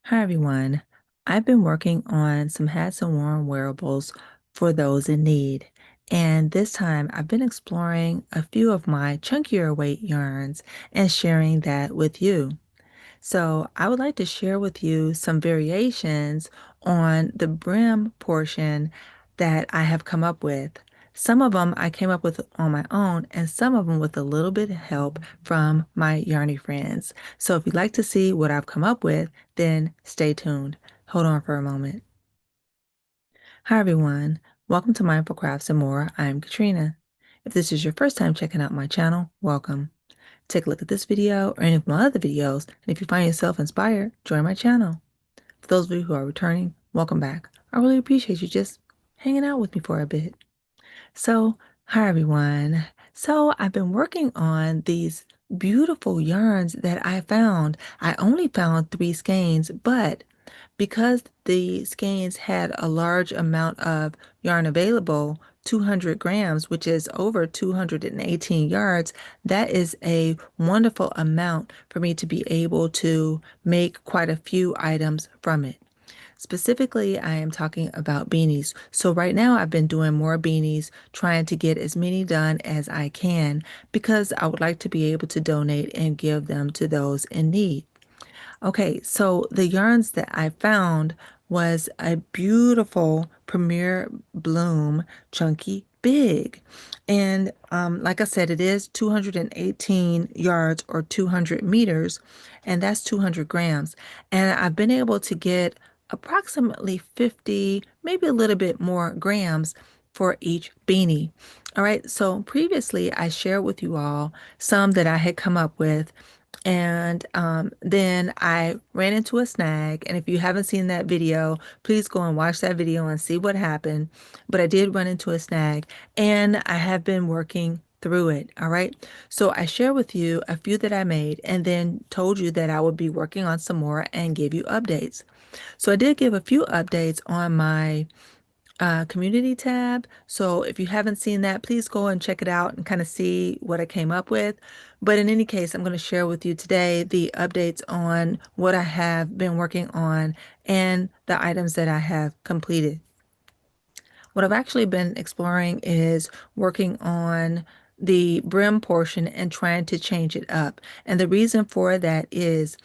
Hi everyone. I've been working on some hats and worn wearables for those in need. And this time I've been exploring a few of my chunkier weight yarns and sharing that with you. So I would like to share with you some variations on the brim portion that I have come up with. Some of them I came up with on my own, and some of them with a little bit of help from my yarny friends. So if you'd like to see what I've come up with, then stay tuned. Hold on for a moment. Hi everyone. Welcome to Mindful Crafts and More. I'm Katrina. If this is your first time checking out my channel, welcome. Take a look at this video or any of my other videos, and if you find yourself inspired, join my channel. For those of you who are returning, welcome back. I really appreciate you just hanging out with me for a bit. So, hi everyone. So, I've been working on these beautiful yarns that I found. I only found three skeins, but because the skeins had a large amount of yarn available, 200 grams, which is over 218 yards, that is a wonderful amount for me to be able to make quite a few items from it. Specifically, I am talking about beanies. So right now I've been doing more beanies, trying to get as many done as I can because I would like to be able to donate and give them to those in need. Okay, so the yarns that I found was a beautiful Premier Bloom Chunky Big. And like I said, it is 218 yards or 200 meters, and that's 200 grams. And I've been able to get approximately 50, maybe a little bit more grams for each beanie. All right, so previously I shared with you all some that I had come up with. And then I ran into a snag. And if you haven't seen that video, please go and watch that video and see what happened. But I did run into a snag and I have been working through it. All right. So I share with you a few that I made and then told you that I would be working on some more and give you updates. So I did give a few updates on my community tab. So if you haven't seen that, please go and check it out and kind of see what I came up with. But in any case, I'm going to share with you today the updates on what I have been working on and the items that I have completed. What I've actually been exploring is working on the brim portion and trying to change it up. And the reason for that is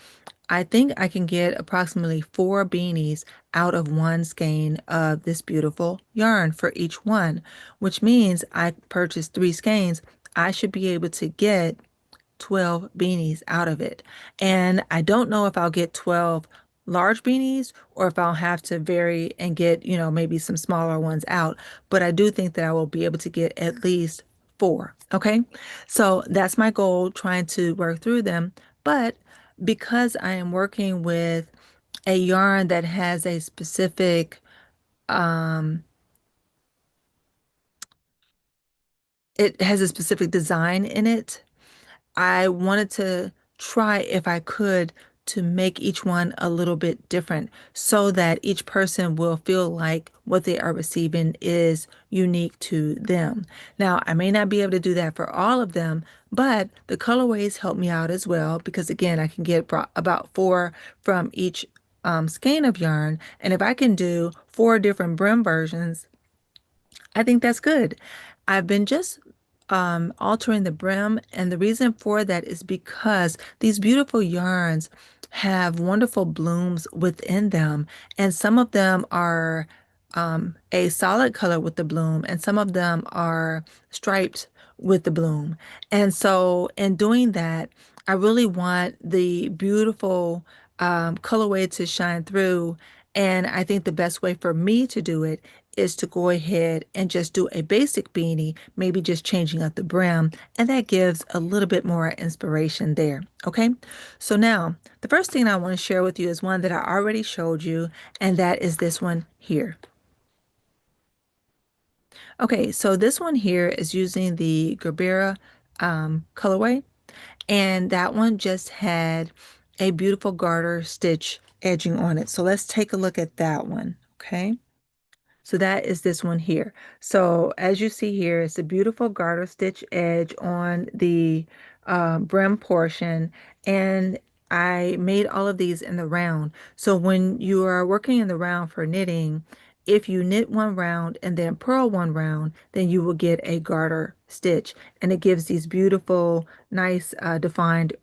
I think I can get approximately four beanies out of one skein of this beautiful yarn for each one, which means I purchased three skeins. I should be able to get 12 beanies out of it. And I don't know if I'll get 12 large beanies or if I'll have to vary and get, maybe some smaller ones out. But I do think that I will be able to get at least four. Okay. So that's my goal, trying to work through them. But because I am working with a yarn that has a specific, um, it has a specific design in it, I wanted to try if I could to make each one a little bit different so that each person will feel like what they are receiving is unique to them. Now, I may not be able to do that for all of them, but the colorways help me out as well because again, I can get about four from each skein of yarn. And if I can do four different brim versions, I think that's good. I've been just altering the brim, and the reason for that is because these beautiful yarns have wonderful blooms within them, and some of them are a solid color with the bloom, and some of them are striped with the bloom. And so, in doing that, I really want the beautiful colorway to shine through. And I think the best way for me to do it is to go ahead and just do a basic beanie, maybe just changing up the brim, and that gives a little bit more inspiration there. Okay, so now the first thing I want to share with you is one that I already showed you, and that is this one here. Okay, so this one here is using the Gerbera colorway, and that one just had a beautiful garter stitch edging on it. So let's take a look at that one. Okay. So that is this one here. So as you see here, it's a beautiful garter stitch edge on the brim portion. And I made all of these in the round. So when you are working in the round for knitting, if you knit one round and then purl one round, then you will get a garter stitch, and it gives these beautiful, nice, defined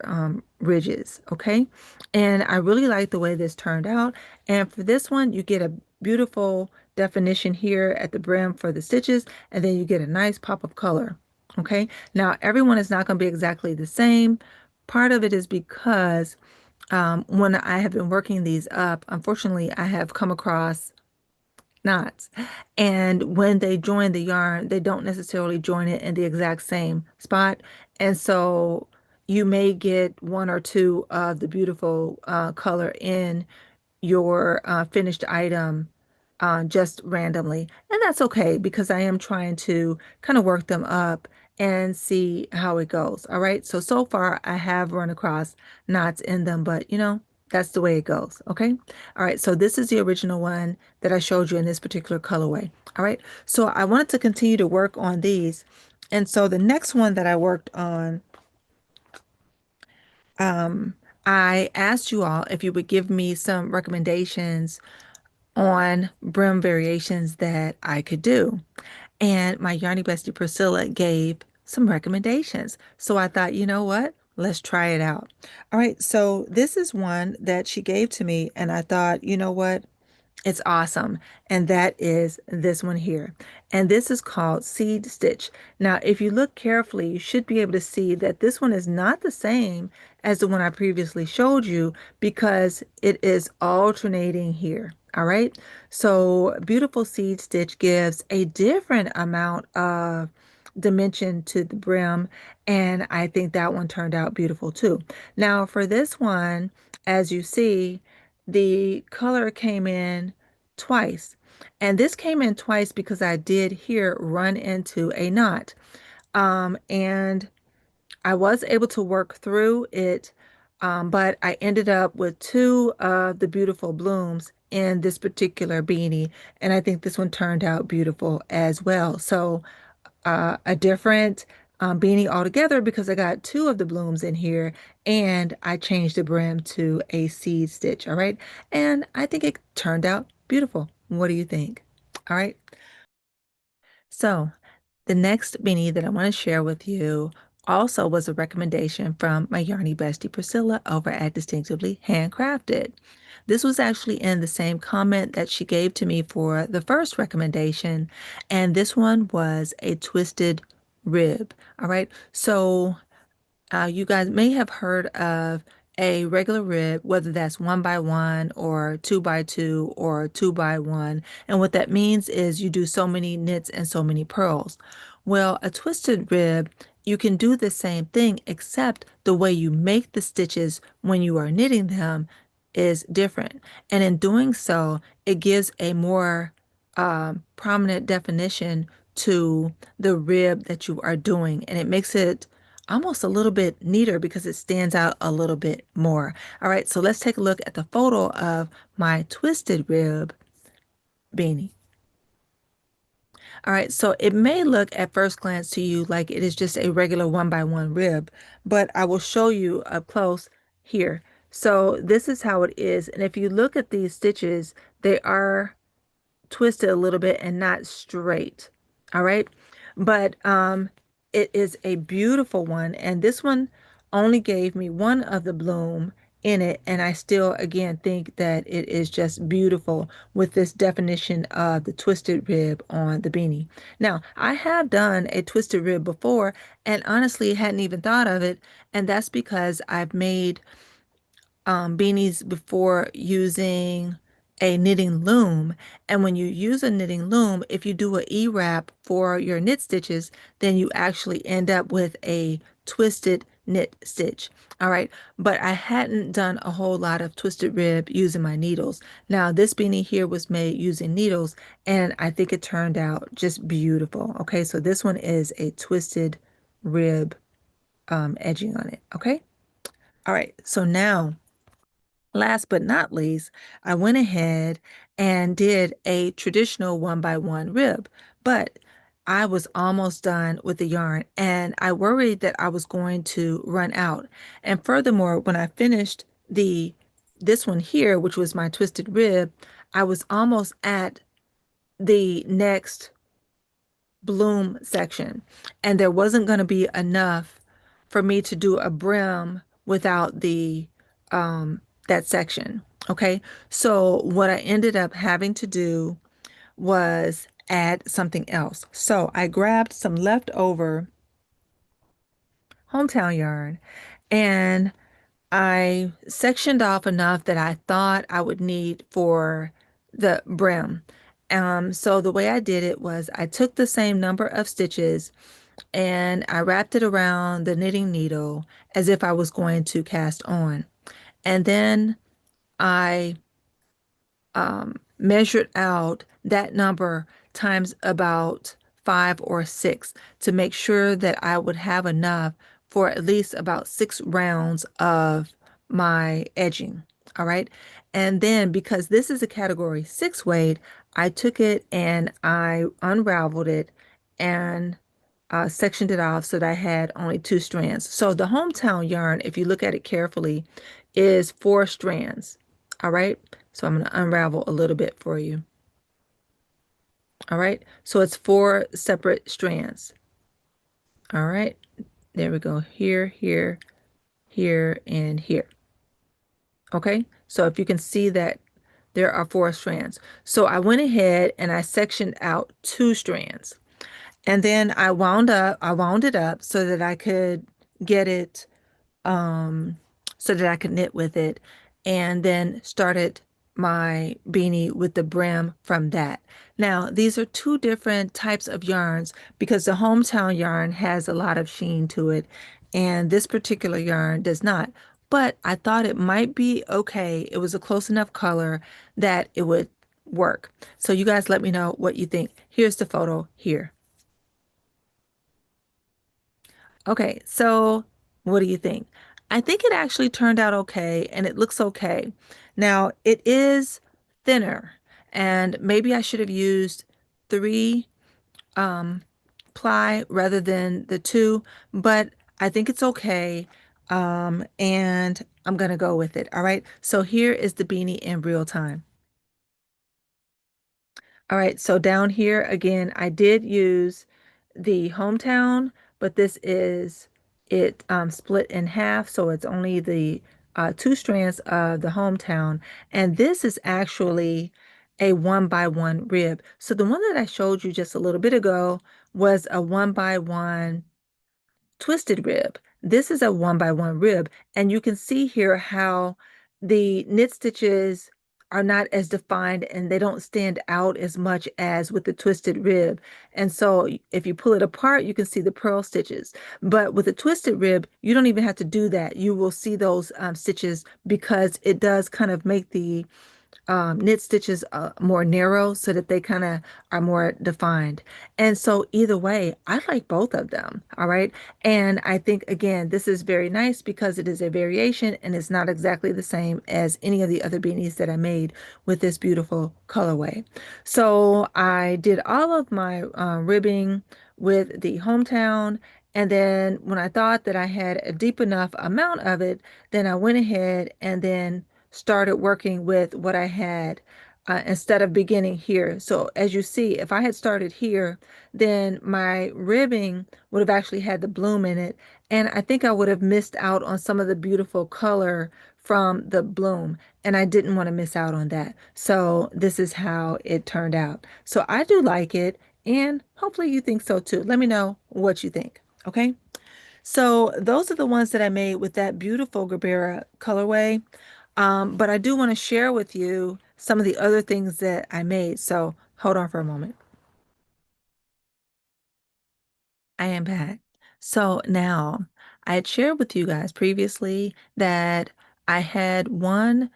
ridges. Okay. And I really like the way this turned out. And for this one, you get a beautiful definition here at the brim for the stitches, and then you get a nice pop of color. Okay. Now, everyone is not going to be exactly the same. Part of it is because when I have been working these up, unfortunately, I have come across knots. And when they join the yarn, they don't necessarily join it in the exact same spot. And so you may get one or two of the beautiful color in your finished item just randomly. And that's okay because I am trying to kind of work them up and see how it goes. All right. So, so far I have run across knots in them, but that's the way it goes. Okay. All right. So this is the original one that I showed you in this particular colorway. All right. So I wanted to continue to work on these. And so the next one that I worked on, um, I asked you all if you would give me some recommendations on brim variations that I could do. And my Yarny Bestie Priscilla gave some recommendations. So I thought, you know what? Let's try it out. All right. So this is one that she gave to me, and I thought, you know what? It's awesome. And that is this one here. And this is called Seed Stitch. Now, if you look carefully, you should be able to see that this one is not the same as the one I previously showed you because it is alternating here. All right. So Beautiful Seed Stitch gives a different amount of dimension to the brim. And I think that one turned out beautiful too. Now, for this one, as you see, the color came in twice. And this came in twice because I did here run into a knot. And I was able to work through it, but I ended up with two of the beautiful blooms in this particular beanie. And I think this one turned out beautiful as well. So a different beanie altogether because I got two of the blooms in here and I changed the brim to a seed stitch. All right. And I think it turned out beautiful. What do you think? All right. So the next beanie that I want to share with you also was a recommendation from my Yarny Bestie Priscilla over at Distinctively Handcrafted. This was actually in the same comment that she gave to me for the first recommendation, and this one was a twisted rib. All right, so you guys may have heard of a regular rib, whether that's 1 by 1 or 2 by 2 or 2 by 1. And what that means is you do so many knits and so many purls. Well, a twisted rib, you can do the same thing, except the way you make the stitches when you are knitting them is different. And in doing so, it gives a more prominent definition to the rib that you are doing, and it makes it almost a little bit neater because it stands out a little bit more. All right, so let's take a look at the photo of my twisted rib beanie. All right, so it may look at first glance to you like it is just a regular 1 by 1 rib, but I will show you up close here. So this is how it is. And if you look at these stitches, they are twisted a little bit and not straight. All right. But it is a beautiful one. And this one only gave me one of the bloom in it. And I still, again, think that it is just beautiful with this definition of the twisted rib on the beanie. Now, I have done a twisted rib before and honestly hadn't even thought of it. And that's because I've made beanies before using a knitting loom. And when you use a knitting loom, if you do a E-wrap for your knit stitches, then you actually end up with a twisted knit stitch. All right. But I hadn't done a whole lot of twisted rib using my needles. Now, this beanie here was made using needles, and I think it turned out just beautiful. Okay. So this one is a twisted rib edging on it. Okay. All right. So now, last but not least, I went ahead and did a traditional 1 by 1 rib, but I was almost done with the yarn and I worried that I was going to run out. And furthermore, when I finished the this one here, which was my twisted rib, I was almost at the next bloom section, and there wasn't going to be enough for me to do a brim without the that section. Okay, so what I ended up having to do was add something else. So I grabbed some leftover hometown yarn and I sectioned off enough that I thought I would need for the brim. So the way I did it was I took the same number of stitches and I wrapped it around the knitting needle as if I was going to cast on. And then I measured out that number times about five or six to make sure that I would have enough for at least about 6 rounds of my edging. All right. And then because this is a category 6 weight, I took it and I unraveled it and sectioned it off so that I had only 2 strands. So the hometown yarn, if you look at it carefully, is 4 strands. All right. So I'm going to unravel a little bit for you. All right. So it's 4 separate strands. All right. There we go. Here, here, here, and here. Okay. So if you can see that there are 4 strands. So I went ahead and I sectioned out 2 strands. And then I wound it up so that I could get it um, so that I could knit with it, and then started my beanie with the brim from that. Now, these are two different types of yarns because the hometown yarn has a lot of sheen to it, and this particular yarn does not. But I thought it might be okay. It was a close enough color that it would work. So you guys let me know what you think. Here's the photo here. Okay, so what do you think? I think it actually turned out okay and it looks okay. Now, it is thinner and maybe I should have used 3 um, ply rather than the 2, but I think it's okay. And I'm gonna go with it. All right, so here is the beanie in real time. All right, so down here again, I did use the hometown, but this is it split in half, so it's only the 2 strands of the hometown, and this is actually a 1 by 1 rib. So the one that I showed you just a little bit ago was a 1 by 1 twisted rib. This is a 1 by 1 rib, and you can see here how the knit stitches are not as defined and they don't stand out as much as with the twisted rib. And so if you pull it apart, you can see the purl stitches. But with a twisted rib, you don't even have to do that. You will see those stitches because it does kind of make the knit stitches more narrow so that they kind of are more defined. And so either way, I like both of them. All right. And I think, again, this is very nice because it is a variation and it's not exactly the same as any of the other beanies that I made with this beautiful colorway. So I did all of my ribbing with the hometown. And then when I thought that I had a deep enough amount of it, then I went ahead and then started working with what I had instead of beginning here. So as you see, if I had started here, then my ribbing would have actually had the bloom in it. And I think I would have missed out on some of the beautiful color from the bloom. And I didn't want to miss out on that. So this is how it turned out. So I do like it. And hopefully you think so too. Let me know what you think. Okay. So those are the ones that I made with that beautiful Gabbera colorway. But I do want to share with you some of the other things that I made. So hold on for a moment. I am back. So now I had shared with you guys previously that I had one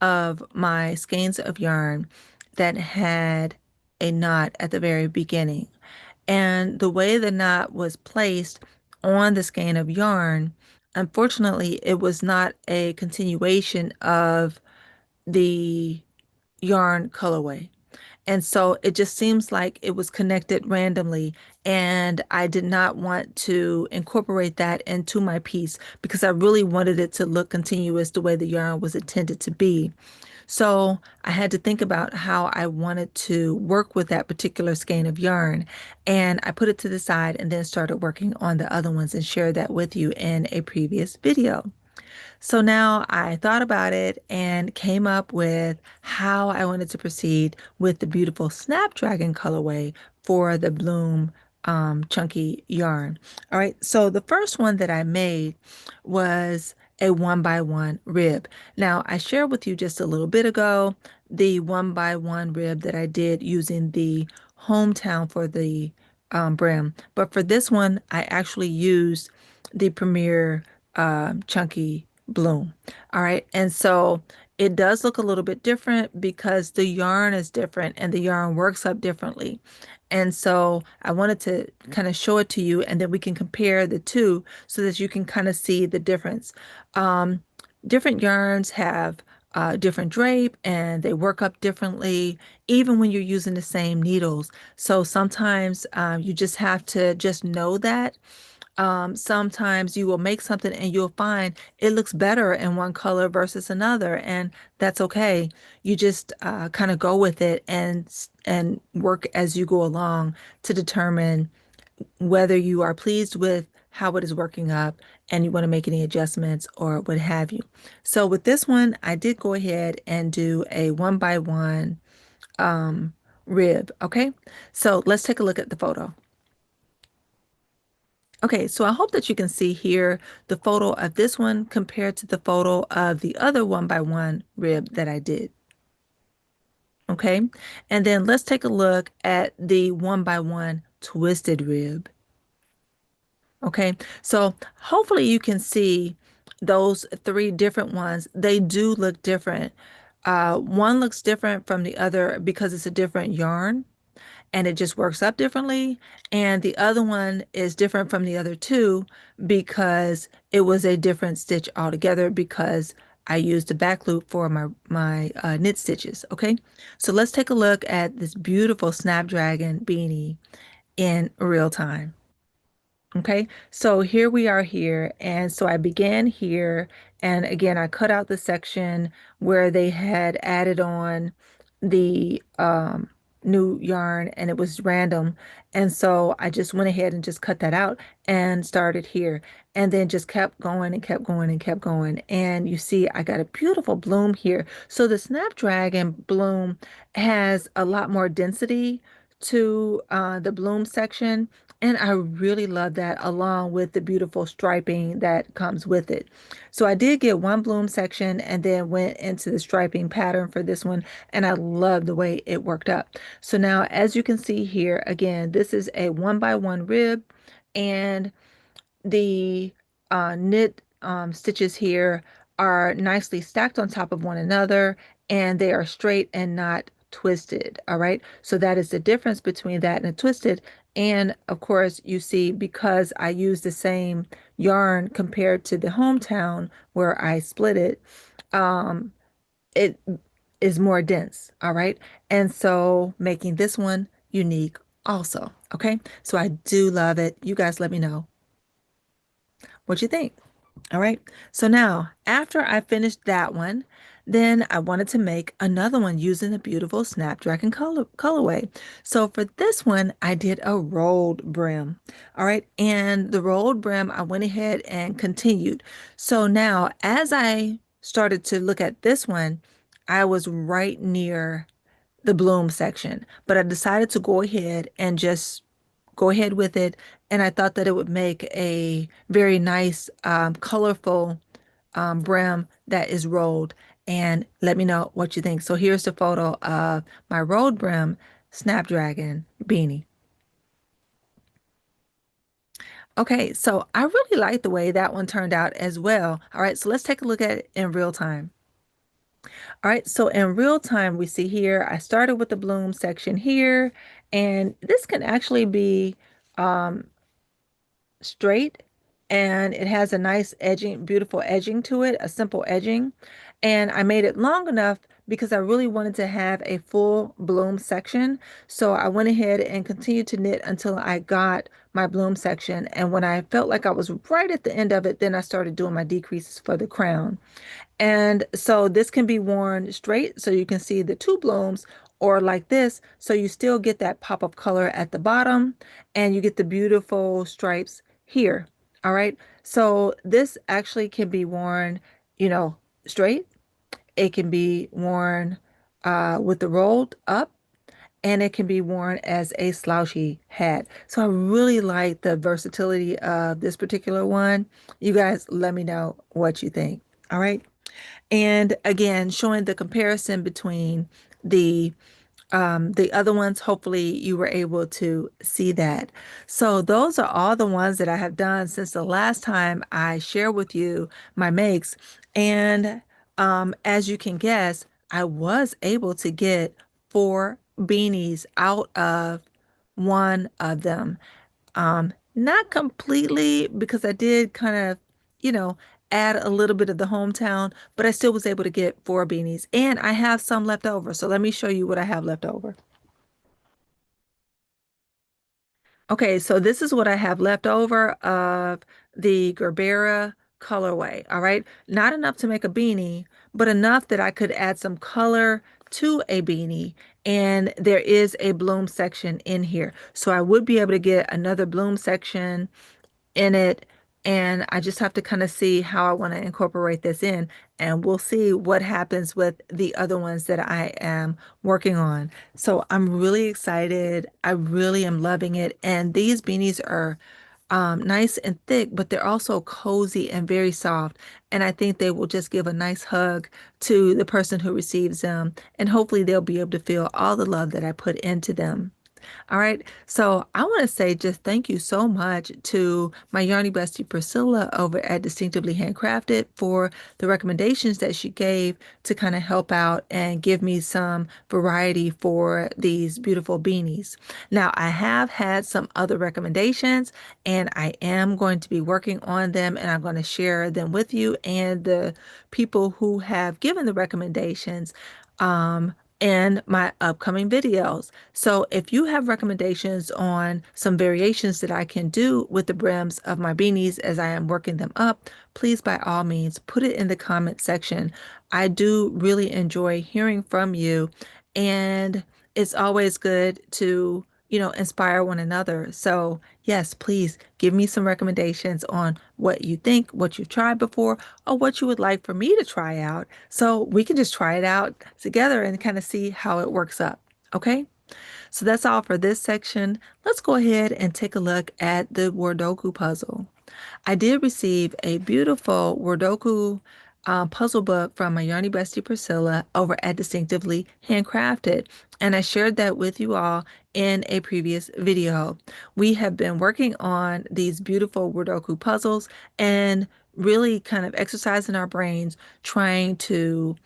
of my skeins of yarn that had a knot at the very beginning. And the way the knot was placed on the skein of yarn, unfortunately, it was not a continuation of the yarn colorway. And so it just seems like it was connected randomly. And I did not want to incorporate that into my piece because I really wanted it to look continuous the way the yarn was intended to be. So I had to think about how I wanted to work with that particular skein of yarn. And I put it to the side and then started working on the other ones and shared that with you in a previous video. So now I thought about it and came up with how I wanted to proceed with the beautiful Snapdragon colorway for the Bloom chunky yarn. All right, so the first one that I made was a 1x1 rib. Now, I shared with you just a little bit ago the 1x1 rib that I did using the hometown for the brim. But for this one, I actually used the Premier chunky bloom. All right. And so it does look a little bit different because the yarn is different and the yarn works up differently. And so I wanted to kind of show it to you and then we can compare the two so that you can kind of see the difference. Um, Different yarns have different drape and they work up differently, even when you're using the same needles. So sometimes you just have to just know that sometimes you will make something and you'll find it looks better in one color versus another, and that's okay. You just kind of go with it and work as you go along to determine whether you are pleased with how it is working up and you want to make any adjustments or what have you. So with this one, I did go ahead and do a 1x1 um, rib. Okay, so let's take a look at the photo. Okay, so I hope that you can see here the photo of this one compared to the photo of the other 1x1 rib that I did. Okay, and then let's take a look at the 1x1 twisted rib. Okay, so hopefully you can see those three different ones. They do look different. One looks different from the other because it's a different yarn and it just works up differently. And the other one is different from the other two because it was a different stitch altogether because I used a back loop for my knit stitches. Okay, so let's take a look at this beautiful Snapdragon beanie in real time. Okay, so here we are here. And so I began here. And again, I cut out the section where they had added on the new yarn and it was random. And so I just went ahead and just cut that out and started here. And then just kept going and kept going and kept going. And you see, I got a beautiful bloom here. So the Snapdragon bloom has a lot more density to the bloom section. And I really love that along with the beautiful striping that comes with it. So I did get one bloom section and then went into the striping pattern for this one. And I love the way it worked up. So now, as you can see here, again, this is a 1x1 rib. And the knit stitches here are nicely stacked on top of one another and they are straight and not twisted. All right. So that is the difference between that and a twisted. And of course, you see, because I use the same yarn compared to the hometown where I split it, it is more dense. All right. And so making this one unique also. Okay. So I do love it. You guys let me know what you think. All right. So now, after I finished that one, then I wanted to make another one using the beautiful Snapdragon colorway. So for this one, I did a rolled brim. All right. And the rolled brim, I went ahead and continued. So now, as I started to look at this one, I was right near the bloom section, but I decided to go ahead and just go ahead with it. And I thought that it would make a very nice, colorful brim that is rolled. And let me know what you think. So here's the photo of my rolled brim Snapdragon beanie. Okay, so I really like the way that one turned out as well. All right, so let's take a look at it in real time. All right, so in real time, we see here, I started with the bloom section here, and this can actually be um, straight and it has a nice edging, beautiful edging to it, a simple edging. And I made it long enough because I really wanted to have a full bloom section. So I went ahead and continued to knit until I got my bloom section. And when I felt like I was right at the end of it, then I started doing my decreases for the crown. And so this can be worn straight so you can see the two blooms, or like this so you still get that pop of color at the bottom and you get the beautiful stripes here. All right. So this actually can be worn, you know, straight. It can be worn with the rolled up, and it can be worn as a slouchy hat. So I really like the versatility of this particular one. You guys let me know what you think. All right. And again, showing the comparison between the the other ones. Hopefully you were able to see that. So those are all the ones that I have done since the last time I shared with you my makes. And as you can guess, I was able to get four beanies out of one of them. Not completely, because I did kind of, you know, add a little bit of the hometown, but I still was able to get four beanies, and I have some left over. So let me show you what I have left over. Okay, so this is what I have left over of the Gerbera colorway. All right, not enough to make a beanie, but enough that I could add some color to a beanie. And there is a bloom section in here. So I would be able to get another bloom section in it, and I just have to kind of see how I want to incorporate this in, and we'll see what happens with the other ones that I am working on. So I'm really excited. I really am loving it, and these beanies are nice and thick, but they're also cozy and very soft. And I think they will just give a nice hug to the person who receives them, and hopefully they'll be able to feel all the love that I put into them. All right. So I want to say just thank you so much to my Yarny bestie Priscilla over at Distinctively Handcrafted for the recommendations that she gave to kind of help out and give me some variety for these beautiful beanies. Now, I have had some other recommendations, and I am going to be working on them, and I'm going to share them with you and the people who have given the recommendations. In my upcoming videos. So if you have recommendations on some variations that I can do with the brims of my beanies as I am working them up, please by all means put it in the comment section. I do really enjoy hearing from you, and it's always good to, inspire one another. So yes, please give me some recommendations on what you think, what you've tried before, or what you would like for me to try out, so we can just try it out together and kind of see how it works up. Okay? So that's all for this section. Let's go ahead and take a look at the Wordoku puzzle. I did receive a beautiful Wordoku puzzle book from my Yarny bestie Priscilla over at Distinctively Handcrafted, and I shared that with you all in a previous video. We have been working on these beautiful Wordoku puzzles and really kind of exercising our brains, trying to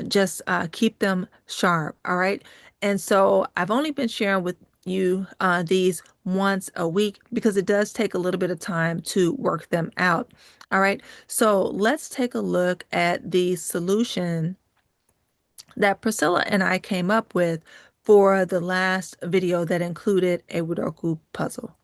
just keep them sharp. All right. And so I've only been sharing with you these once a week because it does take a little bit of time to work them out. All right, so let's take a look at the solution that Priscilla and I came up with for the last video that included a Sudoku puzzle.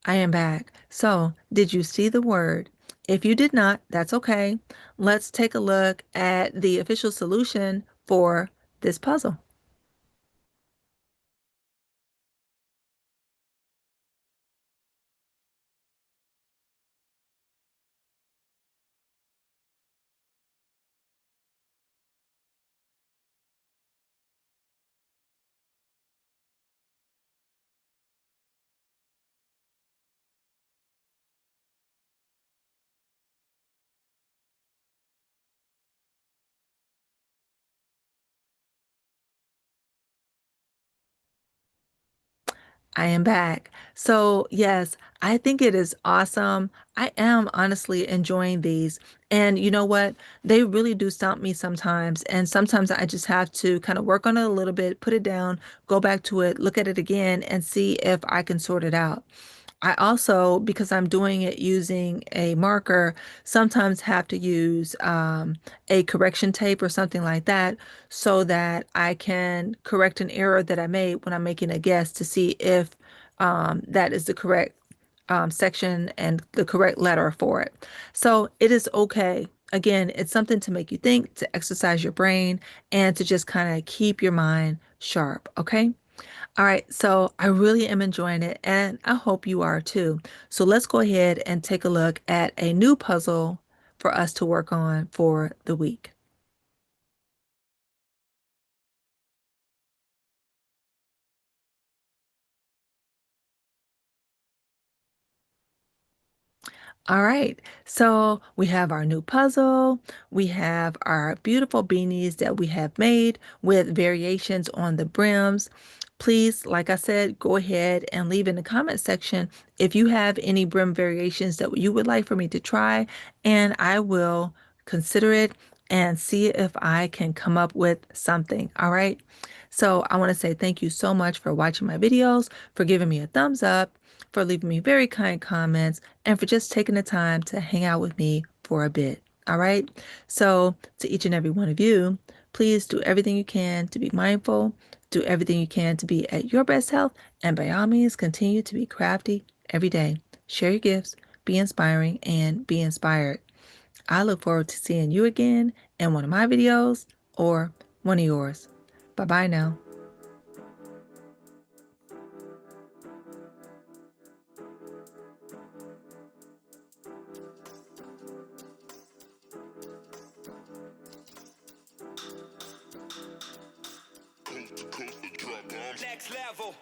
I am back. So, did you see the word? If you did not, that's okay. Let's take a look at the official solution for this puzzle. I am back. So, yes, I think it is awesome. I am honestly enjoying these. And you know what? They really do stump me sometimes. And sometimes I just have to kind of work on it a little bit, put it down, go back to it, look at it again, and see if I can sort it out. I also, because I'm doing it using a marker, sometimes have to use a correction tape or something like that so that I can correct an error that I made when I'm making a guess to see if that is the correct section and the correct letter for it. So it is okay. Again, it's something to make you think, to exercise your brain, and to just kind of keep your mind sharp. Okay. All right, so I really am enjoying it, and I hope you are too. So let's go ahead and take a look at a new puzzle for us to work on for the week. All right, so we have our new puzzle. We have our beautiful beanies that we have made with variations on the brims. Please, like I said, go ahead and leave in the comment section if you have any brim variations that you would like for me to try, and I will consider it and see if I can come up with something. All right. So I want to say thank you so much for watching my videos, for giving me a thumbs up, for leaving me very kind comments, and for just taking the time to hang out with me for a bit. All right. So, to each and every one of you, please do everything you can to be mindful, do everything you can to be at your best health, and by all means, continue to be crafty every day. Share your gifts, be inspiring, and be inspired. I look forward to seeing you again in one of my videos or one of yours. Bye bye now. Next level.